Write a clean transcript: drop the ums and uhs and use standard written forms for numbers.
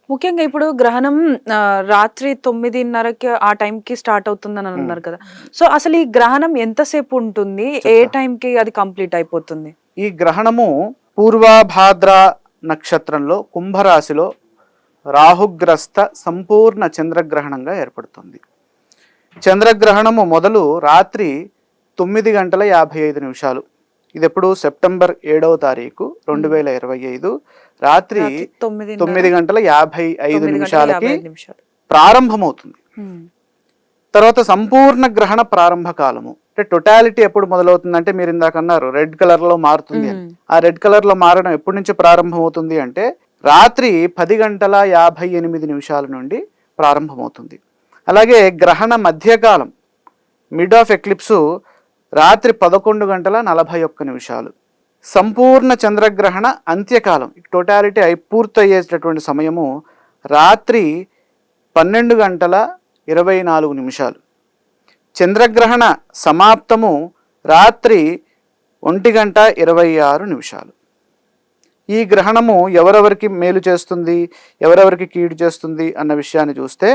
ముఖ్యంగా ఇప్పుడు గ్రహణం రాత్రి 9:30కి ఆ టైంకి స్టార్ట్ అవుతుందని హ్మ్. అన్నారు కదా! సో, అసలు ఈ గ్రహణం ఎంతసేపు ఉంటుంది? ఏ చెప్తా. టైంకి అది కంప్లీట్ అయిపోతుంది? ఈ గ్రహణము పూర్వభాద్ర నక్షత్రంలో కుంభరాశిలో రాహుగ్రస్త సంపూర్ణ చంద్రగ్రహణంగా ఏర్పడుతుంది. చంద్రగ్రహణము మొదలు రాత్రి 9:55. ఇదెప్పుడు సెప్టెంబర్ 7వ తారీఖు హ్మ్. 2025 రాత్రి రాత్రి 9:30 9:55 నిమిషాలకి 9:55 నిమిషాలు. ప్రారంభమవుతుంది. హ్మ్. తర్వాత సంపూర్ణ గ్రహణ ప్రారంభ కాలము. అంటే టోటాలిటీ ఎప్పుడు మొదలవుతుందంటే మీరు ఇందాక అన్నారు రెడ్ కలర్‌లో మారుతుంది అని. హ్మ్. ఆ రెడ్ కలర్‌లో మారడం ఎప్పటి నుంచి ప్రారంభమవుతుంది అంటే రాత్రి 10:58 నుండి ప్రారంభమవుతుంది. అలాగే గ్రహణ మధ్యకాలం మిడ్ ఆఫ్ ఎక్లిప్సు రాత్రి 11:41. సంపూర్ణ చంద్రగ్రహణ అంత్యకాలం టోటాలిటీ పూర్తయ్యేటటువంటి సమయము రాత్రి 12:24. చంద్రగ్రహణ సమాప్తము రాత్రి 1:26. ఈ గ్రహణము ఎవరెవరికి మేలు చేస్తుంది, ఎవరెవరికి కీడు చేస్తుంది అన్న విషయాన్ని చూస్తే